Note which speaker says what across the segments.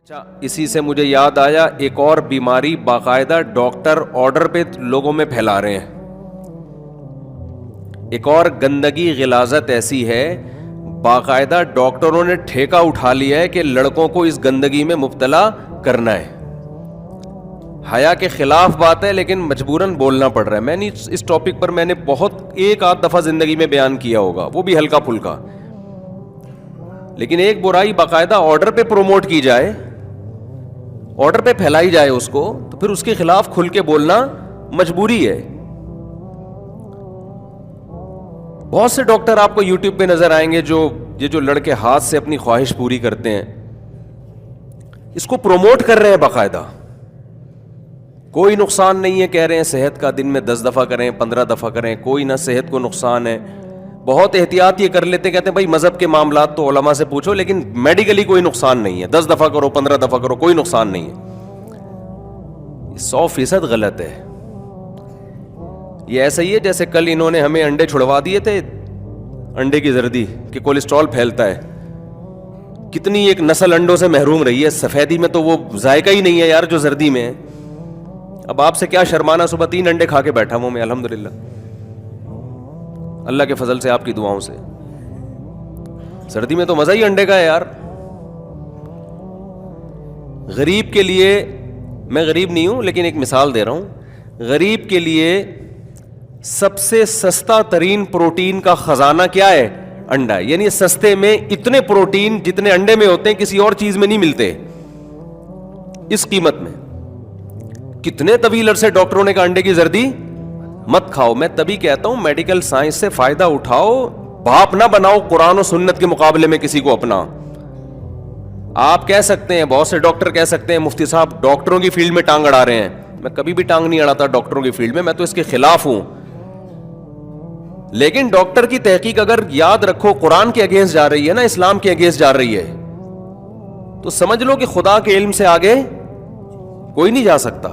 Speaker 1: اچھا، اسی سے مجھے یاد آیا ایک اور بیماری باقاعدہ ڈاکٹر آرڈر پہ لوگوں میں پھیلا رہے ہیں. ایک اور گندگی غلاظت ایسی ہے، باقاعدہ ڈاکٹروں نے ٹھیکہ اٹھا لیا ہے کہ لڑکوں کو اس گندگی میں مبتلا کرنا ہے. حیا کے خلاف بات ہے لیکن مجبوراً بولنا پڑ رہا ہے. میں نے اس ٹاپک پر میں نے بہت ایک آدھ دفعہ زندگی میں بیان کیا ہوگا، وہ بھی ہلکا پھلکا. لیکن ایک برائی باقاعدہ آرڈر پہ پروموٹ کی جائے، آرڈر پہ پھیلائی جائے اس کو، تو پھر اس کے خلاف کھل کے بولنا مجبوری ہے. بہت سے ڈاکٹر آپ کو یوٹیوب پہ نظر آئیں گے جو لڑکے ہاتھ سے اپنی خواہش پوری کرتے ہیں، اس کو پروموٹ کر رہے ہیں باقاعدہ. کوئی نقصان نہیں ہے، کہہ رہے ہیں صحت کا دن میں 10 دفعہ کریں، 15 دفعہ کریں، کوئی نہ صحت کو نقصان ہے. بہت احتیاط یہ کر لیتے ہیں، کہتے ہیں بھائی مذہب کے معاملات تو علماء سے پوچھو، لیکن میڈیکلی کوئی نقصان نہیں ہے، 10 دفعہ کرو، 15 دفعہ کرو، کوئی نقصان نہیں ہے. یہ 100% غلط ہے. یہ ایسا ہی ہے جیسے کل انہوں نے ہمیں انڈے چھڑوا دیے تھے، انڈے کی زردی کہ کولیسٹرول پھیلتا ہے. کتنی ایک نسل انڈوں سے محروم رہی ہے. سفیدی میں تو وہ ذائقہ ہی نہیں ہے یار جو زردی میں ہے. اب آپ سے کیا شرمانا، صبح 3 انڈے کھا کے بیٹھا ہوں میں الحمدللہ، اللہ کے فضل سے، آپ کی دعاؤں سے. سردی میں تو مزہ ہی انڈے کا ہے یار. غریب کے لیے، میں غریب نہیں ہوں لیکن ایک مثال دے رہا ہوں، غریب کے لیے سب سے سستا ترین پروٹین کا خزانہ کیا ہے؟ انڈا. یعنی سستے میں اتنے پروٹین جتنے انڈے میں ہوتے ہیں کسی اور چیز میں نہیں ملتے اس قیمت میں. کتنے طویل عرصے ڈاکٹروں نے کہا انڈے کی زردی مت کھاؤ. میں تبھی کہتا ہوں میڈیکل سائنس سے فائدہ اٹھاؤ، باپ نہ بناؤ قرآن و سنت کے مقابلے میں کسی کو اپنا. آپ کہہ سکتے ہیں، بہت سے ڈاکٹر کہہ سکتے ہیں مفتی صاحب ڈاکٹروں کی فیلڈ میں ٹانگ اڑا رہے ہیں. میں کبھی بھی ٹانگ نہیں اڑاتا ڈاکٹروں کی فیلڈ میں تو اس کے خلاف ہوں. لیکن ڈاکٹر کی تحقیق اگر یاد رکھو قرآن کے اگینسٹ جا رہی ہے نا، اسلام کے اگینسٹ جا رہی ہے، تو سمجھ لو کہ خدا کے علم سے آگے کوئی نہیں جا سکتا.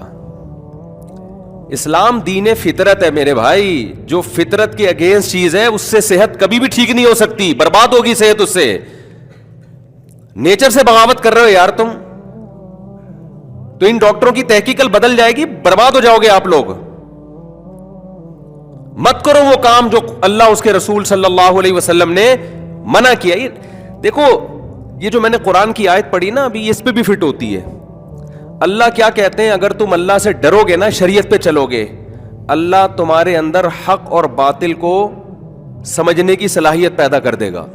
Speaker 1: اسلام دین فطرت ہے میرے بھائی. جو فطرت کے اگینسٹ چیز ہے اس سے صحت کبھی بھی ٹھیک نہیں ہو سکتی، برباد ہوگی صحت اس سے. نیچر سے بغاوت کر رہے ہو یار تم، تو ان ڈاکٹروں کی تحقیق کل بدل جائے گی، برباد ہو جاؤ گے آپ لوگ. مت کرو وہ کام جو اللہ اس کے رسول صلی اللہ علیہ وسلم نے منع کیا. دیکھو یہ جو میں نے قرآن کی آیت پڑھی نا ابھی، اس پہ بھی فٹ ہوتی ہے. اللہ کیا کہتے ہیں؟ اگر تم اللہ سے ڈرو گے نا، شریعت پہ چلو گے، اللہ تمہارے اندر حق اور باطل کو سمجھنے کی صلاحیت پیدا کر دے گا.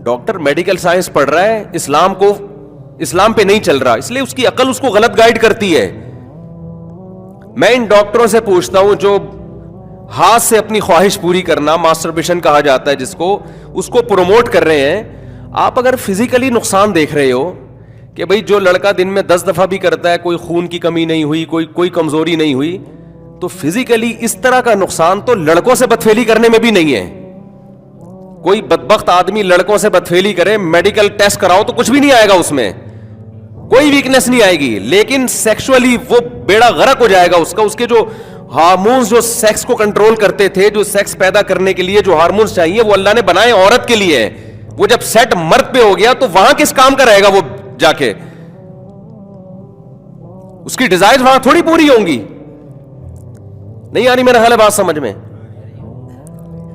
Speaker 1: ڈاکٹر میڈیکل سائنس پڑھ رہا ہے، اسلام پہ نہیں چل رہا، اس لیے اس کی عقل اس کو غلط گائیڈ کرتی ہے. میں ان ڈاکٹروں سے پوچھتا ہوں جو ہاتھ سے اپنی خواہش پوری کرنا، ماسٹربیشن کہا جاتا ہے جس کو، اس کو پروموٹ کر رہے ہیں. آپ اگر فزیکلی نقصان دیکھ رہے ہو کہ بھئی جو لڑکا دن میں 10 دفعہ بھی کرتا ہے، کوئی خون کی کمی نہیں ہوئی، کوئی کمزوری نہیں ہوئی، تو فزیکلی اس طرح کا نقصان تو لڑکوں سے بدفعلی کرنے میں بھی نہیں ہے. کوئی بدبخت آدمی لڑکوں سے بدفعلی کرے، میڈیکل ٹیسٹ کراؤ تو کچھ بھی نہیں آئے گا، اس میں کوئی ویکنس نہیں آئے گی. لیکن سیکشولی وہ بیڑا غرق ہو جائے گا اس کا. اس کے جو ہارمونز جو سیکس کو کنٹرول کرتے تھے، جو سیکس پیدا کرنے کے لیے جو ہارمونز چاہیے، وہ اللہ نے بنائے عورت کے لیے. وہ جب سیٹ مرد پہ ہو گیا تو وہاں کس کام کا رہے گا؟ وہ جا کے اس کی ڈیزائر وہاں تھوڑی پوری ہوں گی. نہیں آ رہی میرا خیال ہے بات سمجھ میں؟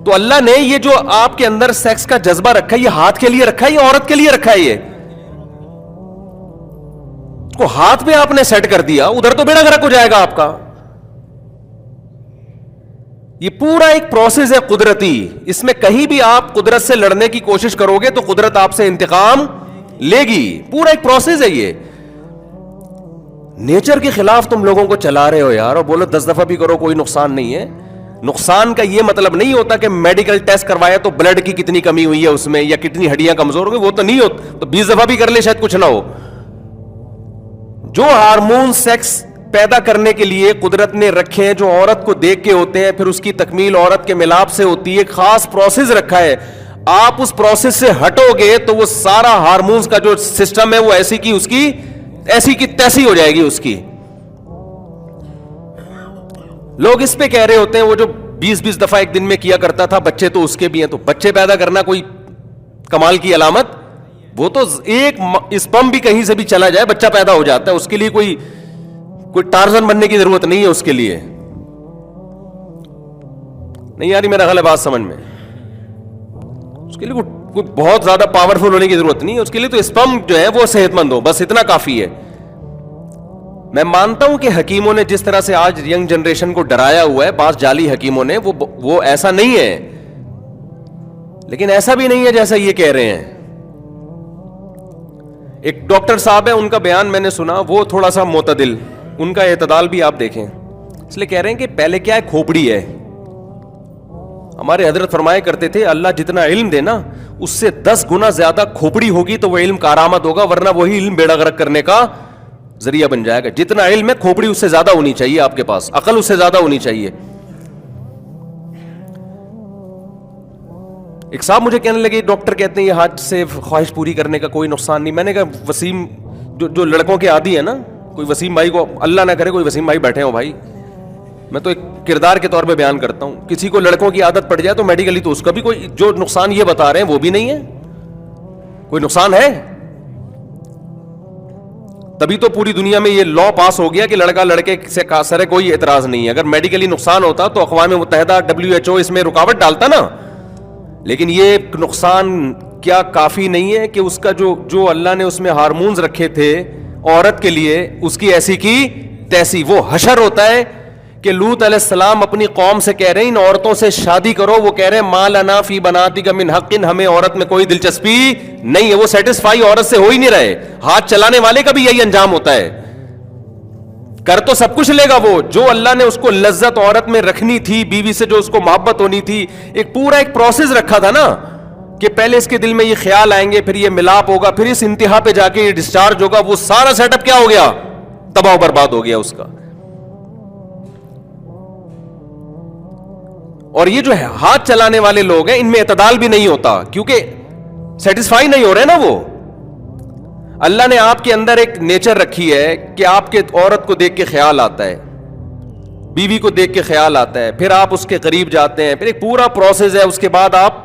Speaker 1: تو اللہ نے یہ جو آپ کے اندر سیکس کا جذبہ رکھا ہے، یہ ہاتھ کے لیے رکھا ہے یا عورت کے لیے رکھا ہے؟ یہ کو ہاتھ میں آپ نے سیٹ کر دیا، ادھر تو بیڑا غرق ہو جائے گا آپ کا. یہ پورا ایک پروسیس ہے قدرتی. اس میں کہیں بھی آپ قدرت سے لڑنے کی کوشش کرو گے تو قدرت آپ سے انتقام لے گی. پورا ایک پروسیس ہے یہ. نیچر کے خلاف تم لوگوں کو چلا رہے ہو یار، اور بولو 10 دفعہ بھی کرو کوئی نقصان نہیں ہے. نقصان کا یہ مطلب نہیں ہوتا کہ میڈیکل ٹیسٹ کروایا تو بلڈ کی کتنی کمی ہوئی ہے اس میں یا کتنی ہڈیاں کمزور ہو گئی، وہ تو نہیں ہوتا. تو 20 دفعہ بھی کر لے شاید کچھ نہ ہو. جو ہارمون سیکس پیدا کرنے کے لیے قدرت نے رکھے ہیں، جو عورت کو دیکھ کے ہوتے ہیں، پھر اس کی تکمیل عورت کے ملاپ سے ہوتی ہے، ایک خاص پروسیس رکھا ہے. آپ اس پروسیس سے ہٹو گے تو وہ سارا ہارمونز کا جو سسٹم ہے وہ ایسی کی تیسی ہو جائے گی اس کی. لوگ اس پہ کہہ رہے ہوتے ہیں وہ جو 20 دفعہ ایک دن میں کیا کرتا تھا، بچے تو اس کے بھی ہیں. تو بچے پیدا کرنا کوئی کمال کی علامت وہ تو ایک اسپم بھی کہیں سے بھی چلا جائے بچہ پیدا ہو جاتا ہے, اس کے لیے کوئی ٹارزن بننے کی ضرورت نہیں ہے اس کے لیے. نہیں یاری میرا غلط بات سمجھ میں, اس کے لیے کوئی بہت زیادہ پاورفل ہونے کی ضرورت نہیں ہے, اس کے لیے تو اسپم جو ہے وہ صحت مند ہو, بس اتنا کافی ہے. میں مانتا ہوں کہ حکیموں نے جس طرح سے آج ینگ جنریشن کو ڈرایا ہوا ہے, بعض جعلی حکیموں نے, وہ ایسا نہیں ہے, لیکن ایسا بھی نہیں ہے جیسا یہ کہہ رہے ہیں. ایک ڈاکٹر صاحب ہے, ان کا بیان میں نے سنا, وہ تھوڑا سا معتدل, ان کا اعتدال بھی آپ دیکھیں, اس لیے کہہ رہے ہیں کہ پہلے کیا ہے, کھوپڑی ہے. ہمارے حضرت فرمایا کرتے تھے اللہ جتنا علم دے نا اس سے 10 گنا زیادہ کھوپڑی ہوگی تو وہ علم کارآمد ہوگا, ورنہ وہی علم بیڑا غرق کرنے کا ذریعہ بن جائے گا. جتنا علم ہے کھوپڑی اس سے زیادہ ہونی چاہیے آپ کے پاس, عقل اس سے زیادہ ہونی چاہیے. ایک صاحب مجھے کہنے لگے ڈاکٹر کہتے ہیں یہ ہاتھ سے خواہش پوری کرنے کا کوئی نقصان نہیں. میں نے کہا وسیم جو لڑکوں کے عادی ہیں نا, کوئی وسیم بھائی کو اللہ نہ کرے کوئی وسیم بھائی بیٹھے ہوں بھائی, میں تو ایک کردار کے طور پہ بیان کرتا ہوں, کسی کو لڑکوں کی عادت پڑ جائے تو میڈیکلی تو اس کا بھی کوئی جو نقصان یہ بتا رہے ہیں وہ بھی نہیں ہے, کوئی نقصان ہے. تبھی تو پوری دنیا میں یہ لا پاس ہو گیا کہ لڑکا لڑکے سے سر کوئی اعتراض نہیں ہے. اگر میڈیکلی نقصان ہوتا تو اقوام متحدہ WHO اس میں رکاوٹ ڈالتا نا. لیکن یہ نقصان کیا کافی نہیں ہے کہ اس کا جو اللہ نے اس میں ہارمونز رکھے تھے عورت کے لیے, اس کی ایسی کی تیسی. وہ حشر ہوتا ہے کہ لوط علیہ السلام اپنی قوم سے کہہ رہے ہیں ان عورتوں سے شادی کرو, وہ کہہ رہے ہیں ما لنا فی بناتک من حق, ہمیں عورت میں کوئی دلچسپی نہیں ہے. وہ سیٹسفائی عورت سے ہو ہی نہیں رہے. ہاتھ چلانے والے کا بھی یہی انجام ہوتا ہے, کر تو سب کچھ لے گا وہ, جو اللہ نے اس کو لذت عورت میں رکھنی تھی, بیوی سے جو اس کو محبت ہونی تھی, ایک پورا ایک پروسیس رکھا تھا نا کہ پہلے اس کے دل میں یہ خیال آئیں گے, پھر یہ ملاپ ہوگا, پھر اس انتہا پہ جا کے یہ ڈسچارج ہوگا. وہ سارا سیٹ اپ کیا ہو گیا, تباہ و برباد ہو گیا اس کا. اور یہ جو ہے ہاتھ چلانے والے لوگ ہیں ان میں اعتدال بھی نہیں ہوتا, کیونکہ سیٹسفائی نہیں ہو رہے نا وہ. اللہ نے آپ کے اندر ایک نیچر رکھی ہے کہ آپ کے عورت کو دیکھ کے خیال آتا ہے, بیوی کو دیکھ کے خیال آتا ہے, پھر آپ اس کے قریب جاتے ہیں, پھر ایک پورا پروسیس ہے, اس کے بعد آپ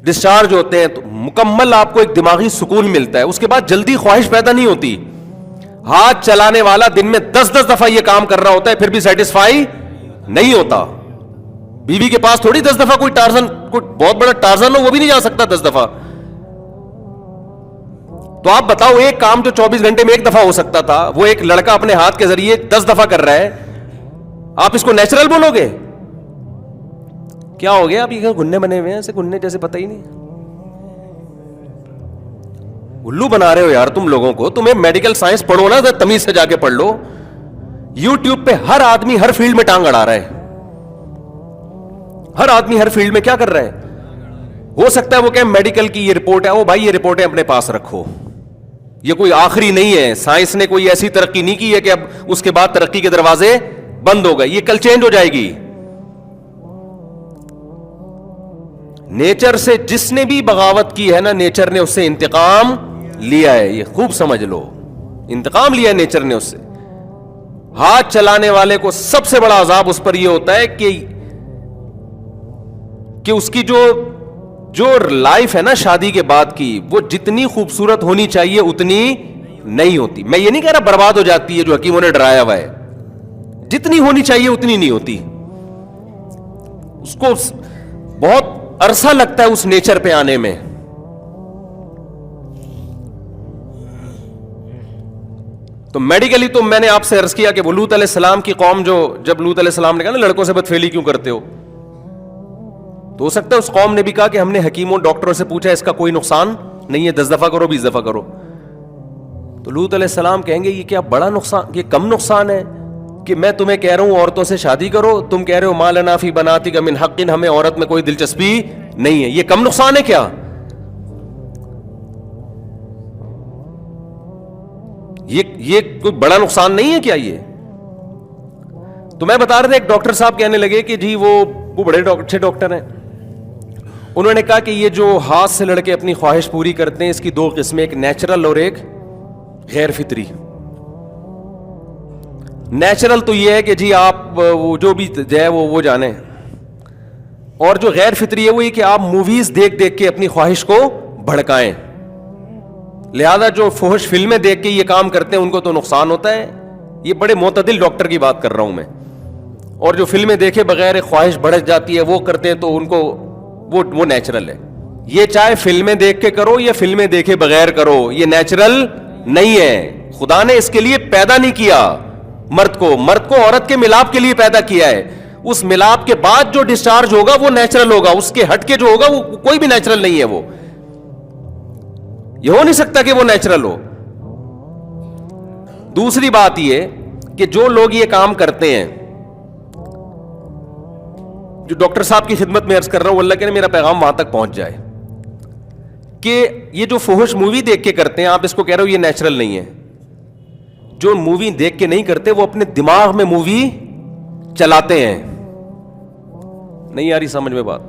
Speaker 1: ڈسچارج ہوتے ہیں تو مکمل آپ کو ایک دماغی سکون ملتا ہے. اس کے بعد جلدی خواہش پیدا نہیں ہوتی. ہاتھ چلانے والا دن میں 10 دفعہ یہ کام کر رہا ہوتا ہے, پھر بھی سیٹسفائی نہیں ہوتا. بیوی کے پاس تھوڑی 10 دفعہ کوئی ٹارزن, کوئی بہت بڑا ٹارزن ہو وہ بھی نہیں جا سکتا 10 دفعہ. تو آپ بتاؤ ایک کام جو 24 گھنٹے میں ایک دفعہ ہو سکتا تھا وہ ایک لڑکا اپنے ہاتھ کے ذریعے 10 دفعہ کر رہا ہے, آپ اس کو نیچرل بولو گے؟ کیا ہو گیا, آپ یہ گھننے بنے ہوئے ہیں ایسے گھننے جیسے پتہ ہی نہیں, الو بنا رہے ہو یار تم لوگوں کو. تمہیں میڈیکل سائنس پڑھو نا, تمیز سے جا کے پڑھ لو. یوٹیوب پہ ہر آدمی ہر فیلڈ میں ٹانگ اڑا رہا ہے, ہر آدمی ہر فیلڈ میں کیا کر رہا ہے. ہو سکتا ہے وہ کہ میڈیکل کی یہ رپورٹ ہے, وہ بھائی یہ رپورٹیں اپنے پاس رکھو, یہ کوئی آخری نہیں ہے. سائنس نے کوئی ایسی ترقی نہیں کی ہے کہ اب اس کے بعد ترقی کے دروازے بند ہو گئے, یہ کل چینج ہو جائے گی. نیچر سے جس نے بھی بغاوت کی ہے نا, نیچر نے اس سے انتقام لیا ہے, یہ خوب سمجھ لو, انتقام لیا ہے نیچر نے اس سے. ہاتھ چلانے والے کو سب سے بڑا عذاب اس پر یہ ہوتا ہے کہ اس کی جو لائف ہے نا شادی کے بعد کی, وہ جتنی خوبصورت ہونی چاہیے اتنی نہیں ہوتی. میں یہ نہیں کہہ رہا برباد ہو جاتی ہے جو حکیموں نے ڈرایا ہوا ہے, جتنی ہونی چاہیے اتنی نہیں ہوتی. اس کو بہت عرصہ لگتا ہے اس نیچر پہ آنے میں. تو میڈیکلی تو میں نے آپ سے عرض کیا کہ وہ لوط علیہ السلام کی قوم, جب لوط علیہ السلام نے کہا نا لڑکوں سے بدفعلی کیوں کرتے ہو, تو ہو سکتا ہے اس قوم نے بھی کہا کہ ہم نے حکیموں ڈاکٹروں سے پوچھا اس کا کوئی نقصان نہیں ہے, 10 دفعہ کرو 20 دفعہ کرو. تو لوط علیہ السلام کہیں گے یہ کیا بڑا نقصان, یہ کم نقصان ہے کہ میں تمہیں کہہ رہا ہوں عورتوں سے شادی کرو, تم کہہ رہے ہو ما لنا فی بناتک من حق, ہمیں عورت میں کوئی دلچسپی نہیں ہے. یہ کم نقصان ہے کیا؟ یہ کوئی بڑا نقصان نہیں ہے کیا یہ؟ تو میں بتا رہا تھا ایک ڈاکٹر صاحب کہنے لگے کہ جی وہ بڑے اچھے ڈاکٹر ہیں, انہوں نے کہا کہ یہ جو ہاتھ سے لڑکے اپنی خواہش پوری کرتے ہیں اس کی 2 قسمیں, ایک نیچرل اور ایک غیر فطری. نیچرل تو یہ ہے کہ جی آپ وہ جو بھی ہے وہ جانیں, اور جو غیر فطری ہے وہ یہ کہ آپ موویز دیکھ دیکھ کے اپنی خواہش کو بھڑکائیں. لہذا جو فحش فلمیں دیکھ کے یہ کام کرتے ہیں ان کو تو نقصان ہوتا ہے. یہ بڑے معتدل ڈاکٹر کی بات کر رہا ہوں میں. اور جو فلمیں دیکھے بغیر خواہش بڑھ جاتی ہے وہ کرتے ہیں تو ان کو وہ نیچرل ہے. یہ چاہے فلمیں دیکھ کے کرو یا فلمیں دیکھے بغیر کرو, یہ نیچرل نہیں ہے. خدا نے اس کے لیے پیدا نہیں کیا مرد کو عورت کے ملاپ کے لیے پیدا کیا ہے. اس ملاپ کے بعد جو ڈسچارج ہوگا وہ نیچرل ہوگا, اس کے ہٹ کے جو ہوگا وہ کوئی بھی نیچرل نہیں ہے. وہ یہ ہو نہیں سکتا کہ وہ نیچرل ہو. دوسری بات یہ کہ جو لوگ یہ کام کرتے ہیں, جو ڈاکٹر صاحب کی خدمت میں عرض کر رہا ہوں, اللہ کرے میرا پیغام وہاں تک پہنچ جائے, کہ یہ جو فحش مووی دیکھ کے کرتے ہیں, آپ اس کو کہہ رہے ہو یہ نیچرل نہیں ہے. جو مووی دیکھ کے نہیں کرتے وہ اپنے دماغ میں مووی چلاتے ہیں. نہیں آ رہی سمجھ میں بات؟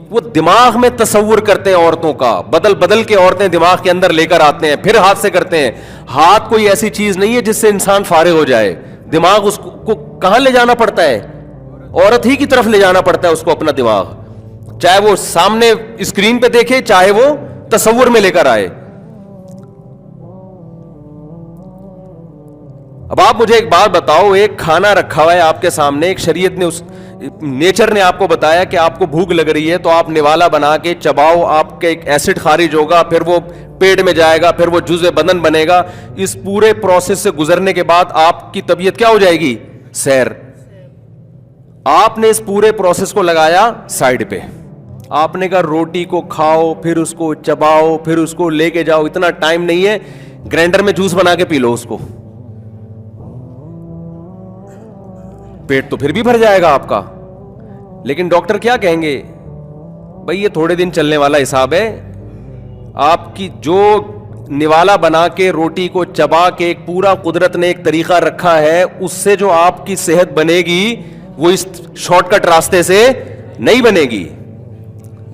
Speaker 1: وہ دماغ میں تصور کرتے ہیں عورتوں کا, بدل کے عورتیں دماغ کے اندر لے کر آتے ہیں, پھر ہاتھ سے کرتے ہیں. ہاتھ کوئی ایسی چیز نہیں ہے جس سے انسان فارغ ہو جائے. دماغ اس کو کہاں لے جانا پڑتا ہے؟ عورت ہی کی طرف لے جانا پڑتا ہے اس کو اپنا دماغ, چاہے وہ سامنے اسکرین پہ دیکھے چاہے وہ تصور میں لے کر آئے. اب آپ مجھے ایک بات بتاؤ, ایک کھانا رکھا ہوا ہے آپ کے سامنے, ایک شریعت نے نیچر نے آپ کو بتایا کہ آپ کو بھوک لگ رہی ہے تو آپ نوالا بنا کے چباؤ, آپ کے ایک ایسڈ خارج ہوگا, پھر وہ پیٹ میں جائے گا, پھر وہ جزء بدن بنے گا. اس پورے پروسیس سے گزرنے کے بعد آپ کی طبیعت کیا ہو جائے گی؟ سیر. آپ نے اس پورے پروسیس کو لگایا سائڈ پہ. آپ نے کہا روٹی کو کھاؤ, پھر اس کو چباؤ, پھر اس کو لے کے جاؤ. اتنا ٹائم نہیں ہے, گرائنڈر میں جوس بنا کے پی لو اس کو, پیٹ تو پھر بھی بھر جائے گا آپ کا. لیکن ڈاکٹر کیا کہیں گے؟ بھائی یہ تھوڑے دن چلنے والا حساب ہے. آپ کی جو نوالا بنا کے روٹی کو چبا کے ایک پورا قدرت نے ایک طریقہ رکھا ہے, اس سے جو آپ کی صحت بنے گی وہ اس شارٹ کٹ راستے سے نہیں بنے گی.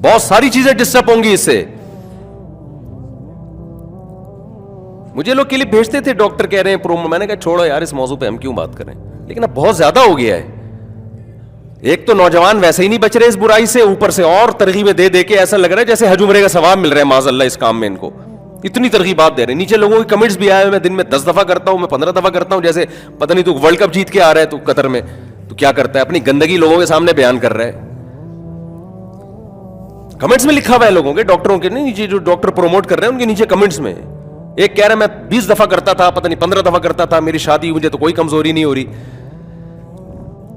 Speaker 1: بہت ساری چیزیں ڈسٹرب ہوں گی اس سے. مجھے لوگ کلپ بھیجتے تھے, ڈاکٹر کہہ رہے ہیں پرومو, میں نے کہا چھوڑو یار اس موضوع پہ ہم کیوں بات کریں. لیکن اب بہت زیادہ ہو گیا ہے. ایک تو نوجوان ویسے ہی نہیں بچ رہے اس برائی سے, اوپر سے اور ترغیبیں دے کے ایسا لگ رہا ہے جیسے حج عمرے کا ثواب مل رہا ہے معاذ اللہ اس کام میں. ان کو اتنی ترغیبات دے رہے ہیں. نیچے لوگوں کے کمنٹس بھی آئے, میں دن میں 10 دفعہ کرتا ہوں, میں 15 دفعہ کرتا ہوں, جیسے پتہ نہیں تو ورلڈ کپ جیت کے آ رہا ہے تو قطر میں, تو کیا کرتا ہے, اپنی گندگی لوگوں کے سامنے بیان کر رہا ہے. کمنٹس میں لکھا ہوا ہے لوگوں کے, ڈاکٹروں کے نہیں, نیچے جو ڈاکٹر پروموٹ کر رہے ہیں ان کے نیچے کمنٹس میں ایک کہہ رہا ہے میں 20 دفعہ کرتا تھا, پتہ نہیں 15 دفعہ کرتا تھا, میری شادی مجھے تو کوئی کمزوری نہیں ہو رہی.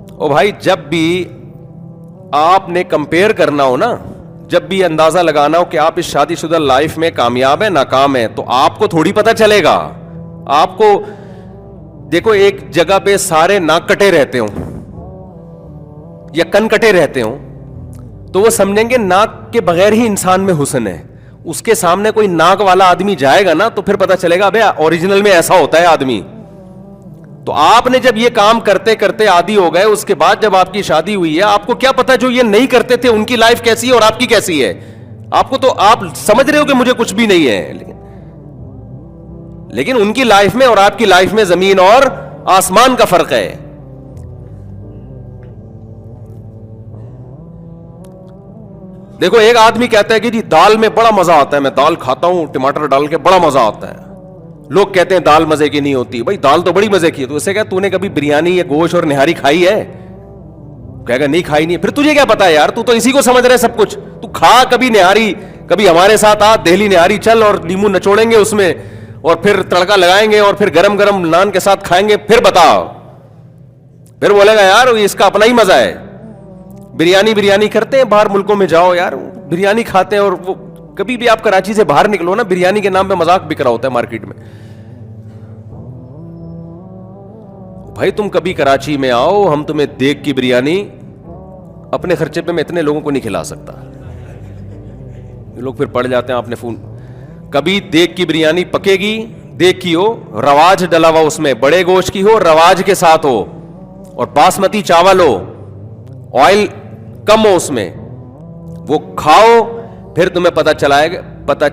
Speaker 1: او بھائی جب بھی آپ نے کمپیئر کرنا ہو نا, جب بھی اندازہ لگانا ہو کہ آپ اس شادی شدہ لائف میں کامیاب ہیں ناکام ہیں, تو آپ کو تھوڑی پتہ چلے گا. آپ کو دیکھو ایک جگہ پہ سارے ناک کٹے رہتے ہوں یا کن کٹے رہتے ہوں تو وہ سمجھیں گے ناک کے بغیر ہی انسان میں حسن ہے. اس کے سامنے کوئی ناک والا آدمی جائے گا نا تو پھر پتہ چلے گا بھئی اوریجنل میں ایسا ہوتا ہے آدمی. تو آپ نے جب یہ کام کرتے کرتے عادی ہو گئے, اس کے بعد جب آپ کی شادی ہوئی ہے, آپ کو کیا پتا جو یہ نہیں کرتے تھے ان کی لائف کیسی ہے اور آپ کی کیسی ہے. آپ کو تو آپ سمجھ رہے ہو کہ مجھے کچھ بھی نہیں ہے, لیکن ان کی لائف میں اور آپ کی لائف میں زمین اور آسمان کا فرق ہے. دیکھو ایک آدمی کہتا ہے کہ جی دال میں بڑا مزہ آتا ہے, میں دال کھاتا ہوں ٹماٹر ڈال کے بڑا مزہ آتا ہے. لوگ کہتے ہیں دال مزے کی نہیں ہوتی. بھائی دال تو بڑی مزے کی ہے. تو اسے کہا تو نے کبھی بریانی یا گوشت اور نہاری کھائی ہے؟ کہے گا نہیں کھائی نہیں. پھر تجھے کیا پتا ہے یار, تو اسی کو سمجھ رہے سب کچھ. تو کھا کبھی نہاری, کبھی ہمارے ساتھ آ دہلی نہاری چل, اور لیمو نچوڑیں گے اس میں اور پھر تڑکا لگائیں گے اور پھر گرم گرم نان کے ساتھ کھائیں گے, پھر بتاؤ. پھر بولے گا یار اس کا اپنا ہی مزہ ہے. بریانی کرتے ہیں باہر ملکوں میں جاؤ یار, بریانی کھاتے ہیں. اور وہ کبھی بھی آپ کراچی سے باہر نکلو نا, بریانی کے نام پہ مذاق بک رہا ہوتا ہے مارکیٹ میں. بھائی تم کبھی کراچی میں آؤ, ہم تمہیں دیگ کی بریانی اپنے خرچے پہ میں اتنے لوگوں کو نہیں کھلا سکتا. یہ لوگ پھر پڑ جاتے ہیں آپ نے فون. کبھی دیگ کی بریانی پکے گی, دیگ کی ہو, رواج ڈلا ہوا اس میں, بڑے گوشت کی ہو, رواج کے ساتھ ہو, اور باسمتی چاول ہو, آئل کم ہو اس میں, وہ کھاؤ. پھر تمہیں پتہ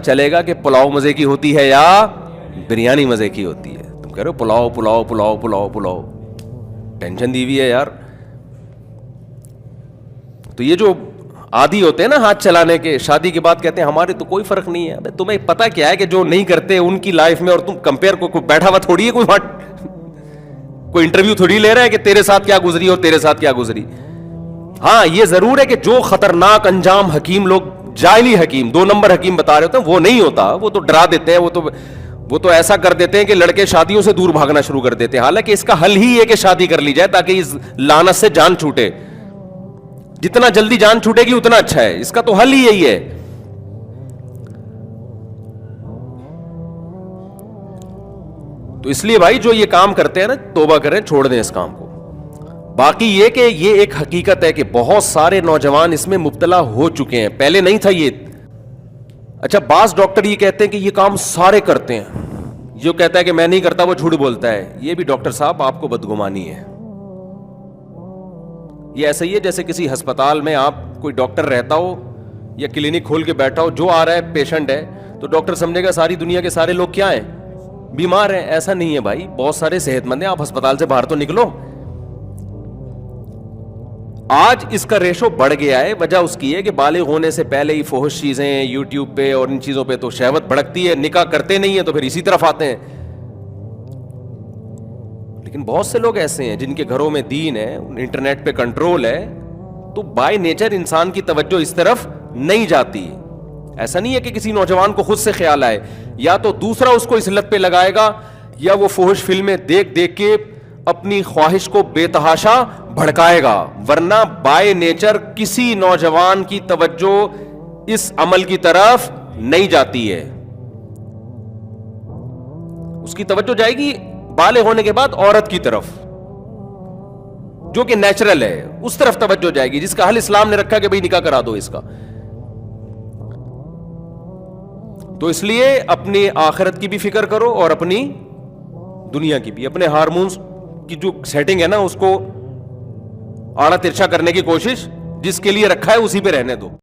Speaker 1: چلے گا کہ پلاؤ مزے کی ہوتی ہے یا بریانی مزے کی ہوتی ہے. تم کہہ رہے ہو پلاؤ پلاؤ پلاؤ پلاؤ پلاؤ, ٹینشن دی ہوئی ہے یار. تو یہ جو عادی ہوتے ہیں نا ہاتھ چلانے کے, شادی کے بعد کہتے ہیں ہمارے تو کوئی فرق نہیں ہے. ابے تمہیں پتا کیا ہے کہ جو نہیں کرتے ان کی لائف میں, اور تم کمپیئر کو بیٹھا ہوا تھوڑی ہے کوئی انٹرویو تھوڑی لے رہا ہے کہ تیرے ساتھ کیا گزری اور تیرے ساتھ کیا گزری. ہاں یہ ضرور ہے کہ جو خطرناک انجام حکیم لوگ, جاہلی حکیم, 2 نمبر حکیم بتا رہے ہوتے ہیں, وہ نہیں ہوتا, وہ تو ڈرا دیتے ہیں, وہ تو ایسا کر دیتے ہیں کہ لڑکے شادیوں سے دور بھاگنا شروع کر دیتے ہیں. حالانکہ اس کا حل ہی ہے کہ شادی کر لی جائے تاکہ اس لعنت سے جان چھوٹے. جتنا جلدی جان چھوٹے گی اتنا اچھا ہے, اس کا تو حل ہی یہی ہے. تو اس لیے بھائی جو یہ کام کرتے ہیں نا, توبہ کریں, چھوڑ دیں اس کام کو. باقی یہ کہ یہ ایک حقیقت ہے کہ بہت سارے نوجوان اس میں مبتلا ہو چکے ہیں, پہلے نہیں تھا یہ. اچھا بعض ڈاکٹر یہ کہتے ہیں کہ یہ کام سارے کرتے ہیں, جو کہتا ہے کہ میں نہیں کرتا وہ جھوٹ بولتا ہے. یہ بھی ڈاکٹر صاحب آپ کو بدگمانی ہے. یہ ایسا ہی ہے جیسے کسی ہسپتال میں آپ کوئی ڈاکٹر رہتا ہو یا کلینک کھول کے بیٹھا ہو, جو آ رہا ہے پیشنٹ ہے تو ڈاکٹر سمجھے گا ساری دنیا کے سارے لوگ کیا ہیں, بیمار ہیں. ایسا نہیں ہے بھائی, بہت سارے صحت مند ہیں. آپ ہسپتال سے باہر تو نکلو. آج اس کا ریشو بڑھ گیا ہے, وجہ اس کی ہے کہ بالغ ہونے سے پہلے ہی فحش چیزیں یوٹیوب پہ اور ان چیزوں پہ تو شہوت بھڑکتی ہے, نکاح کرتے نہیں ہیں تو پھر اسی طرف آتے ہیں. لیکن بہت سے لوگ ایسے ہیں جن کے گھروں میں دین ہے, انٹرنیٹ پہ کنٹرول ہے, تو بائی نیچر انسان کی توجہ اس طرف نہیں جاتی. ایسا نہیں ہے کہ کسی نوجوان کو خود سے خیال آئے, یا تو دوسرا اس کو اس لت پہ لگائے گا, یا وہ فحش فلمیں دیکھ دیکھ کے اپنی خواہش کو بے تحاشا بھڑکائے گا. ورنہ بائی نیچر کسی نوجوان کی توجہ اس عمل کی طرف نہیں جاتی ہے. اس کی توجہ جائے گی بالغ ہونے کے بعد عورت کی طرف, جو کہ نیچرل ہے, اس طرف توجہ جائے گی جس کا حل اسلام نے رکھا کہ بھئی نکاح کرا دو اس کا. تو اس لیے اپنی آخرت کی بھی فکر کرو اور اپنی دنیا کی بھی. اپنے ہارمونز کی جو سیٹنگ ہے نا اس کو آڑا ترچھا کرنے کی کوشش, جس کے لیے رکھا ہے اسی پہ رہنے دو.